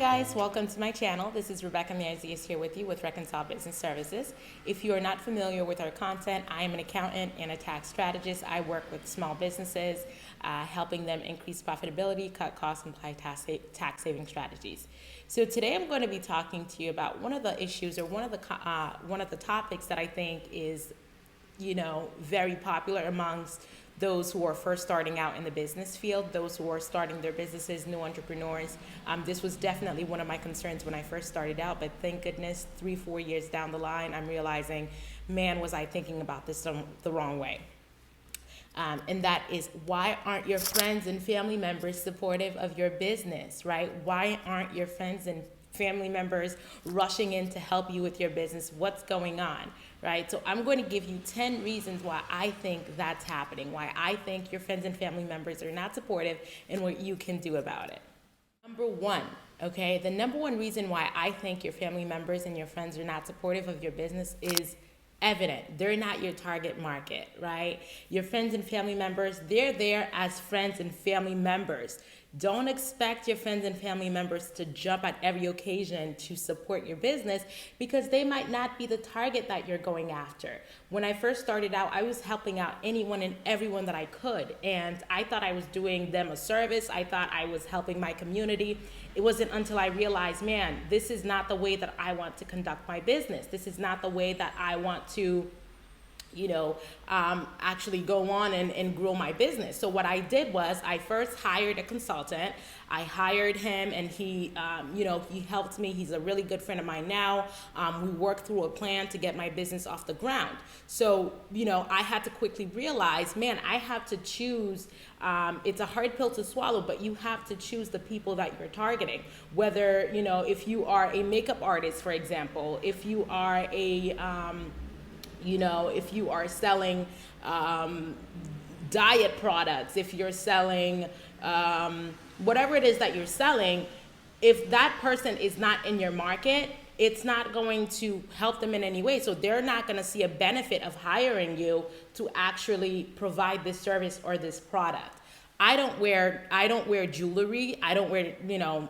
guys, welcome to my channel. This is Rebecca Miazias here with you with Reconcile Business Services. If you are not familiar with our content, I am an accountant and a tax strategist. I work with small businesses, helping them increase profitability, cut costs, and apply tax saving strategies. So today I'm going to be talking to you about one of the issues or one of the topics that I think is, very popular amongst those who are first starting out in the business field, those who are starting their businesses, new entrepreneurs. This was definitely one of my concerns when I first started out, but thank goodness 3-4 years down the line, I'm realizing, man, was I thinking about this the wrong way. And that is, why aren't your friends and family members supportive of your business, right? Why aren't your friends and family members rushing in to help you with your business? What's going on, right? So I'm going to give you 10 reasons why I think that's happening, why I think your friends and family members are not supportive and what you can do about it. Number one, okay, the number one reason why I think your family members and your friends are not supportive of your business is evident. They're not your target market, right? Your friends and family members, they're there as friends and family members. Don't expect your friends and family members to jump at every occasion to support your business because they might not be the target that you're going after. When I first started out, I was helping out anyone and everyone that I could, and I thought I was doing them a service. I thought I was helping my community. It wasn't until I realized, man, this is not the way that I want to conduct my business. This is not the way that I want to actually go on and grow my business. So what I did was I first hired a consultant. I hired him and he helped me. He's a really good friend of mine now. We worked through a plan to get my business off the ground. So, I had to quickly realize, man, I have to choose. It's a hard pill to swallow, but you have to choose the people that you're targeting. Whether, if you are a makeup artist, for example, if you are if you are selling diet products, if you're selling whatever it is that you're selling, if that person is not in your market, it's not going to help them in any way. So they're not going to see a benefit of hiring you to actually provide this service or this product. I don't wear jewelry. I don't wear,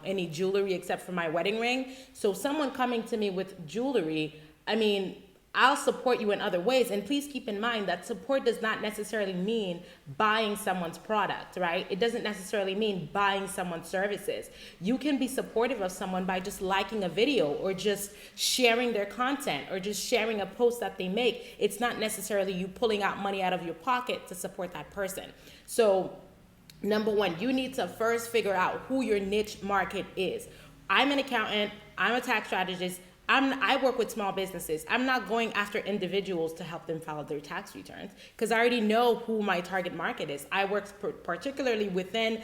any jewelry except for my wedding ring. So someone coming to me with jewelry, I'll support you in other ways. And please keep in mind that support does not necessarily mean buying someone's product, right? It doesn't necessarily mean buying someone's services. You can be supportive of someone by just liking a video or just sharing their content or just sharing a post that they make. It's not necessarily you pulling out money out of your pocket to support that person. So number one, you need to first figure out who your niche market is. I'm an accountant. I'm a tax strategist. I work with small businesses. I'm not going after individuals to help them file their tax returns because I already know who my target market is. I work particularly within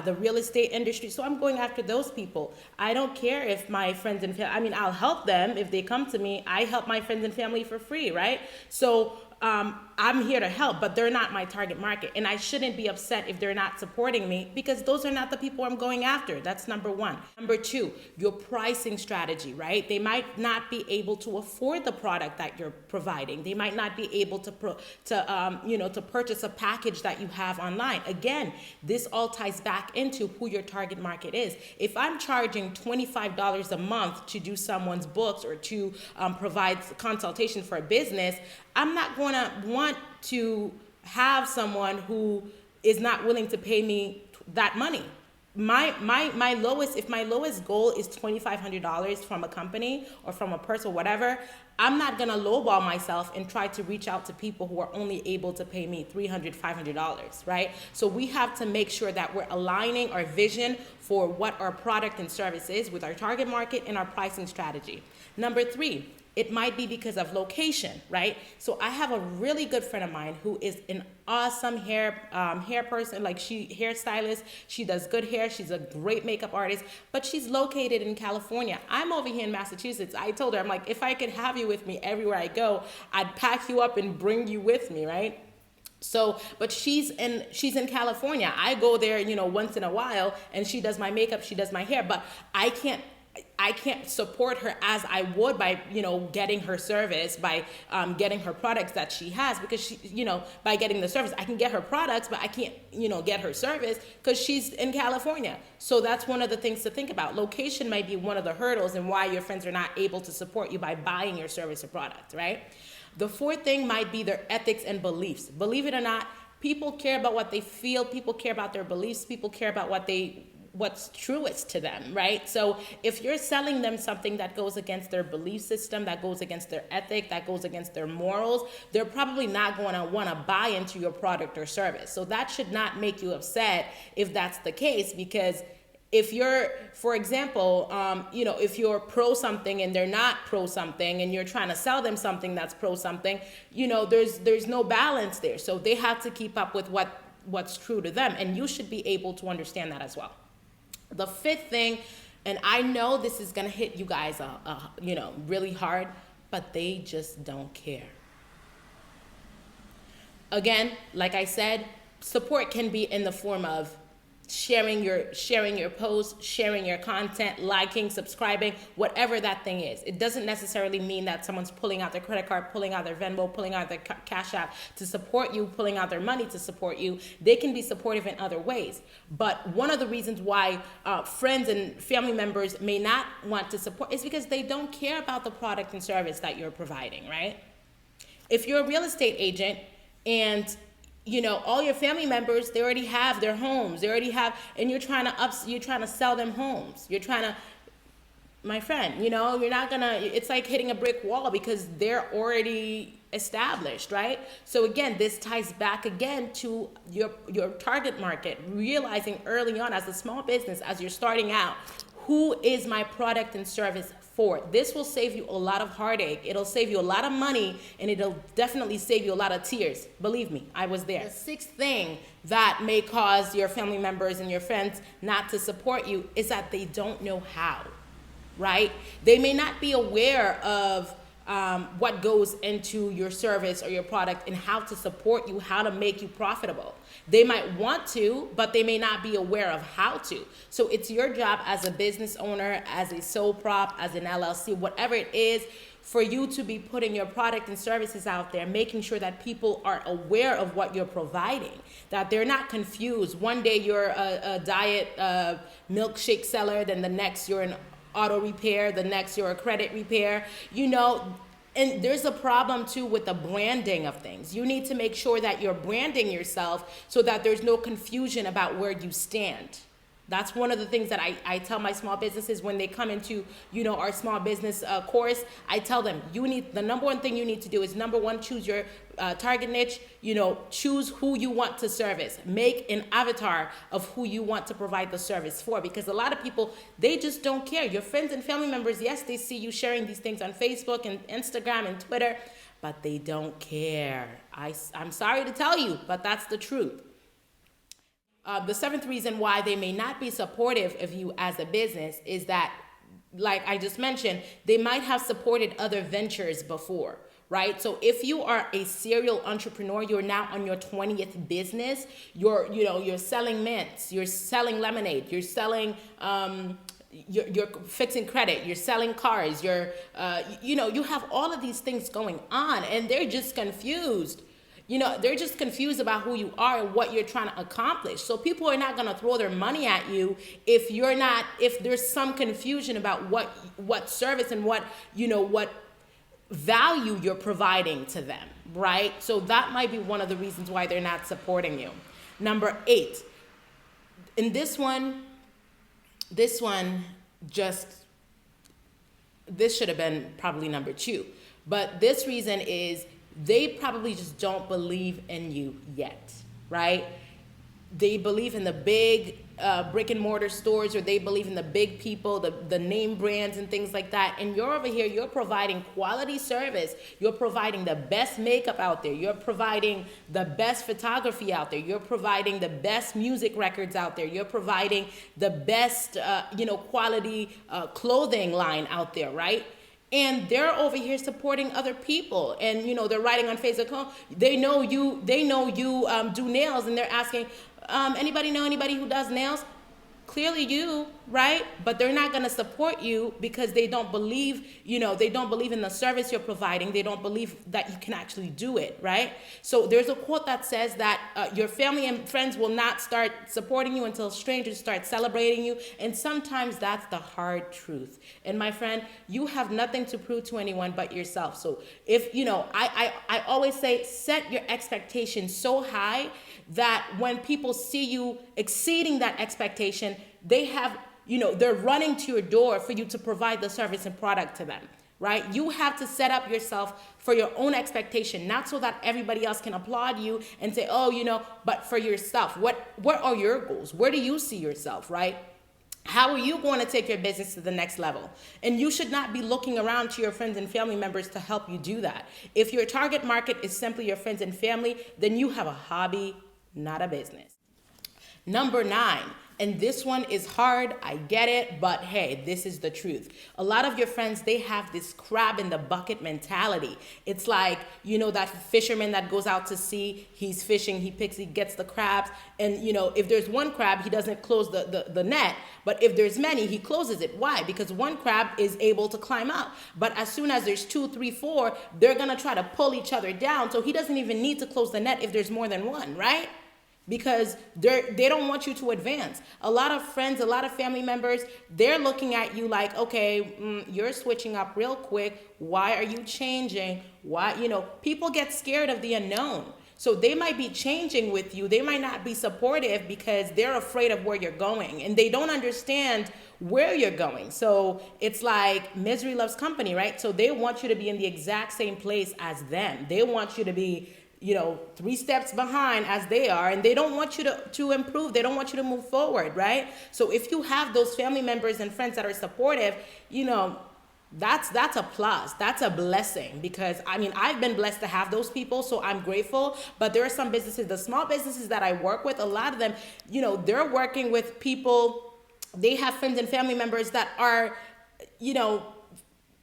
the real estate industry, so I'm going after those people. I don't care if my friends and family, I'll help them if they come to me. I help my friends and family for free, right? So I'm here to help, but they're not my target market. And I shouldn't be upset if they're not supporting me because those are not the people I'm going after. That's number one. Number two, your pricing strategy, right? They might not be able to afford the product that you're providing. They might not be able to purchase a package that you have online. Again, this all ties back into who your target market is. If I'm charging $25 a month to do someone's books or to provide consultation for a business, I'm not going to want to have someone who is not willing to pay me that money. My lowest, if my lowest goal is $2,500 from a company or from a person or whatever, I'm not going to lowball myself and try to reach out to people who are only able to pay me $300, $500, right? So we have to make sure that we're aligning our vision for what our product and service is with our target market and our pricing strategy. Number three, it might be because of location, right? So I have a really good friend of mine who is an awesome hair person, hairstylist. She does good hair. She's a great makeup artist, but she's located in California. I'm over here in Massachusetts. I told her, I'm like, if I could have you with me everywhere I go, I'd pack you up and bring you with me, right? So, but she's in California. I go there, once in a while, and she does my makeup, she does my hair, but I can't I can't support her as I would by, getting her service, by getting her products that she has, because she, by getting the service, I can get her products, but I can't, get her service because she's in California. So that's one of the things to think about. Location might be one of the hurdles and why your friends are not able to support you by buying your service or product, right? The fourth thing might be their ethics and beliefs. Believe it or not, people care about what they feel. People care about their beliefs. People care about what's truest to them, right? So if you're selling them something that goes against their belief system, that goes against their ethic, that goes against their morals, they're probably not going to want to buy into your product or service. So that should not make you upset if that's the case, because if you're, for example, if you're pro something and they're not pro something, and you're trying to sell them something that's pro something, there's no balance there. So they have to keep up with what's true to them, and you should be able to understand that as well. The fifth thing, and I know this is gonna hit you guys, really hard, but they just don't care. Again, like I said, support can be in the form of sharing your posts, sharing your content, liking, subscribing, whatever that thing is. It doesn't necessarily mean that someone's pulling out their credit card, pulling out their Venmo, pulling out their Cash App to support you, pulling out their money to support you. They can be supportive in other ways. But one of the reasons why friends and family members may not want to support is because they don't care about the product and service that you're providing, right? If you're a real estate agent and all your family members, they already have their homes. And you're trying to sell them homes. My friend, you're not gonna, it's like hitting a brick wall because they're already established, right? So again, this ties back again to your target market, realizing early on as a small business, as you're starting out, who is my product and service for? This will save you a lot of heartache. It'll save you a lot of money, and it'll definitely save you a lot of tears. Believe me, I was there. The sixth thing that may cause your family members and your friends not to support you is that they don't know how, right? They may not be aware of what goes into your service or your product and how to support you, how to make you profitable. They might want to, but they may not be aware of how to. So it's your job as a business owner, as a sole prop, as an LLC, whatever it is, for you to be putting your product and services out there, making sure that people are aware of what you're providing, that they're not confused. One day you're a diet milkshake seller, then the next you're an auto repair, the next you're a credit repair, and there's a problem too with the branding of things. You need to make sure that you're branding yourself so that there's no confusion about where you stand. That's one of the things that I tell my small businesses when they come into, our small business course. I tell them, the number one thing you need to do is, number one, choose your target niche, choose who you want to service. Make an avatar of who you want to provide the service for, because a lot of people, they just don't care. Your friends and family members, yes, they see you sharing these things on Facebook and Instagram and Twitter, but they don't care. I'm sorry to tell you, but that's the truth. The seventh reason why they may not be supportive of you as a business is that, like I just mentioned, they might have supported other ventures before, right? So if you are a serial entrepreneur, you're now on your 20th business, you're selling mints, you're selling lemonade, you're selling, you're fixing credit, you're selling cars, you have all of these things going on, and they're just confused. They're just confused about who you are and what you're trying to accomplish. So people are not going to throw their money at you if there's some confusion about what service and what value you're providing to them, right? So that might be one of the reasons why they're not supporting you. Number 8, in this should have been probably number 2, but this reason is, they probably just don't believe in you yet, right? They believe in the big brick and mortar stores, or they believe in the big people, the name brands and things like that. And you're over here, you're providing quality service. You're providing the best makeup out there. You're providing the best photography out there. You're providing the best music records out there. You're providing the best, quality clothing line out there, right? And they're over here supporting other people, and they're writing on Facebook. Oh, they know you do nails, and they're asking, anybody know anybody who does nails? clearly you, right? But they're not going to support you because they don't believe, they don't believe in the service you're providing. They don't believe that you can actually do it, right? So there's a quote that says that your family and friends will not start supporting you until strangers start celebrating you. And sometimes that's the hard truth. And my friend, you have nothing to prove to anyone but yourself. So if, I always say, set your expectations so high that when people see you exceeding that expectation, they have, they're running to your door for you to provide the service and product to them, right? You have to set up yourself for your own expectation, not so that everybody else can applaud you and say, oh, but for yourself. What are your goals? Where do you see yourself, right? How are you going to take your business to the next level? And you should not be looking around to your friends and family members to help you do that. If your target market is simply your friends and family, then you have a hobby, not a business. Number 9, and this one is hard, I get it, but hey, this is the truth. A lot of your friends, they have this crab in the bucket mentality. It's like, that fisherman that goes out to sea, he's fishing, he gets the crabs, and if there's one crab, he doesn't close the net, but if there's many, he closes it. Why? Because one crab is able to climb up, but as soon as there's 2, 3, 4, they're gonna try to pull each other down, so he doesn't even need to close the net if there's more than one, right? Because they don't want you to advance. A lot of friends, a lot of family members, they're looking at you like, okay, you're switching up real quick. Why are you changing? Why, people get scared of the unknown. So they might be changing with you. They might not be supportive because they're afraid of where you're going and they don't understand where you're going. So it's like misery loves company, right? So they want you to be in the exact same place as them. They want you to be 3 steps behind as they are, and they don't want you to improve. They don't want you to move forward, right? So if you have those family members and friends that are supportive, that's a plus. That's a blessing because, I've been blessed to have those people, so I'm grateful. But there are some businesses, the small businesses that I work with, a lot of them, they're working with people, they have friends and family members that are,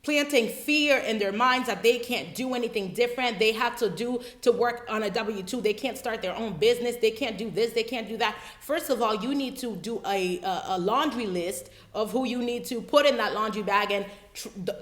planting fear in their minds that they can't do anything different. They have to work on a W-2. They can't start their own business. They can't do this. They can't do that. First of all, you need to do a laundry list of who you need to put in that laundry bag and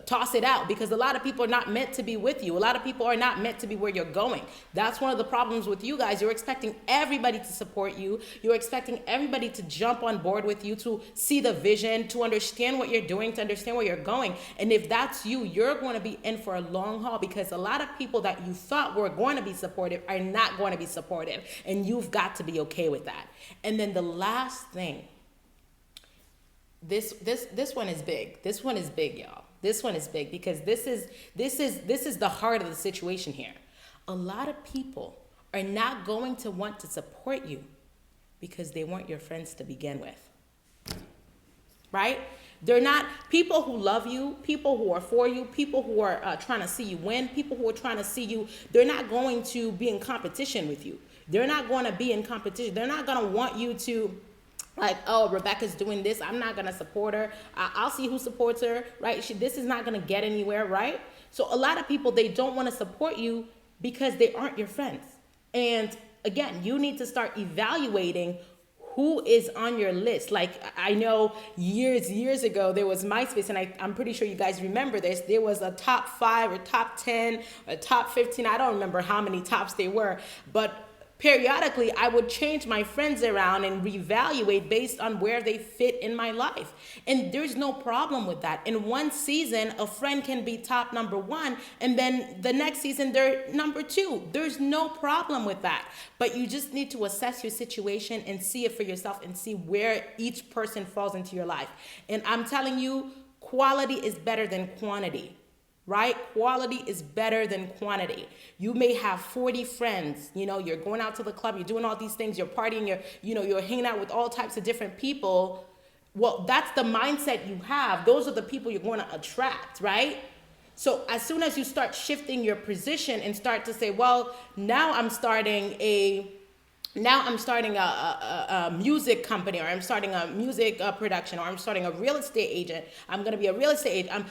toss it out, because a lot of people are not meant to be with you. A lot of people are not meant to be where you're going. That's one of the problems with you guys. You're expecting everybody to support you. You're expecting everybody to jump on board with you, to see the vision, to understand what you're doing, to understand where you're going. And if that's you, you're going to be in for a long haul, because a lot of people that you thought were going to be supportive are not going to be supportive. And you've got to be okay with that. And then the last thing, this one is big. This one is big, y'all. This one is big because this is the heart of the situation here. A lot of people are not going to want to support you because they weren't your friends to begin with. Right? They're not people who love you, people who are for you, people who are trying to see you win, people who are trying to see you. They're not going to be in competition with you. They're not going to be in competition. They're not going to want you to, like, oh, Rebecca's doing this, I'm not going to support her. I'll see who supports her, right? This is not going to get anywhere, right? So a lot of people, they don't want to support you because they aren't your friends. And again, you need to start evaluating who is on your list. Like, I know years ago, there was MySpace, and I'm pretty sure you guys remember this. There was a top 5 or top 10 or top 15. I don't remember how many tops they were, but periodically, I would change my friends around and reevaluate based on where they fit in my life. And there's no problem with that. In one season, a friend can be top number 1, and then the next season, they're number 2. There's no problem with that. But you just need to assess your situation and see it for yourself and see where each person falls into your life. And I'm telling you, quality is better than quantity. Right? Quality is better than quantity. You may have 40 friends, you're going out to the club, you're doing all these things, you're partying, you're hanging out with all types of different people. Well, that's the mindset you have. Those are the people you're going to attract, right? So as soon as you start shifting your position and start to say, well, now I'm starting a now I'm starting a music company, or I'm starting a music production, or I'm starting a real estate agent. I'm going to be a real estate agent.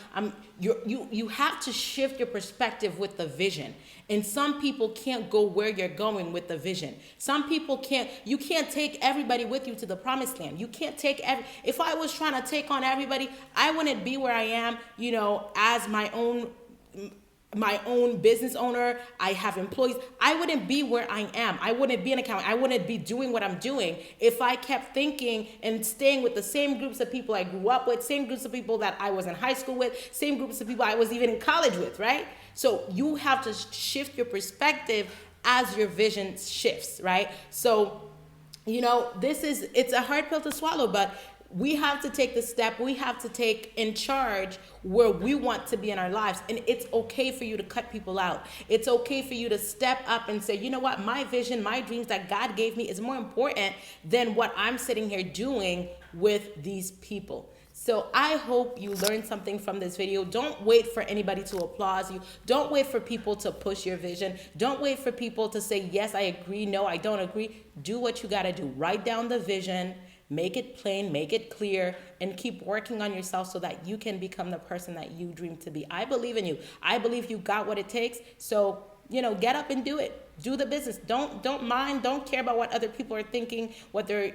You have to shift your perspective with the vision. And some people can't go where you're going with the vision. Some people you can't take everybody with you to the promised land. You can't take if I was trying to take on everybody, I wouldn't be where I am, as my own business owner. I have employees. I wouldn't be where I am. I wouldn't be an accountant. I wouldn't be doing what I'm doing if I kept thinking and staying with the same groups of people I grew up with, same groups of people that I was in high school with, same groups of people I was even in college with, right? So you have to shift your perspective as your vision shifts, right? So, it's a hard pill to swallow, but we have to take the step. We have to take in charge where we want to be in our lives. And it's okay for you to cut people out. It's okay for you to step up and say, you know what, my vision, my dreams that God gave me is more important than what I'm sitting here doing with these people. So I hope you learned something from this video. Don't wait for anybody to applaud you. Don't wait for people to push your vision. Don't wait for people to say, yes, I agree. No, I don't agree. Do what you got to do. Write down the vision. Make it plain, make it clear, and keep working on yourself so that you can become the person that you dream to be. I believe in you. I believe you got what it takes. So, get up and do it. Do the business. Don't care about what other people are thinking, what they're,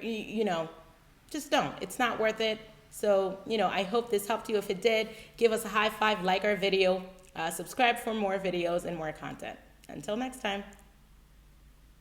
just don't. It's not worth it. So, I hope this helped you. If it did, give us a high five, like our video, subscribe for more videos and more content. Until next time.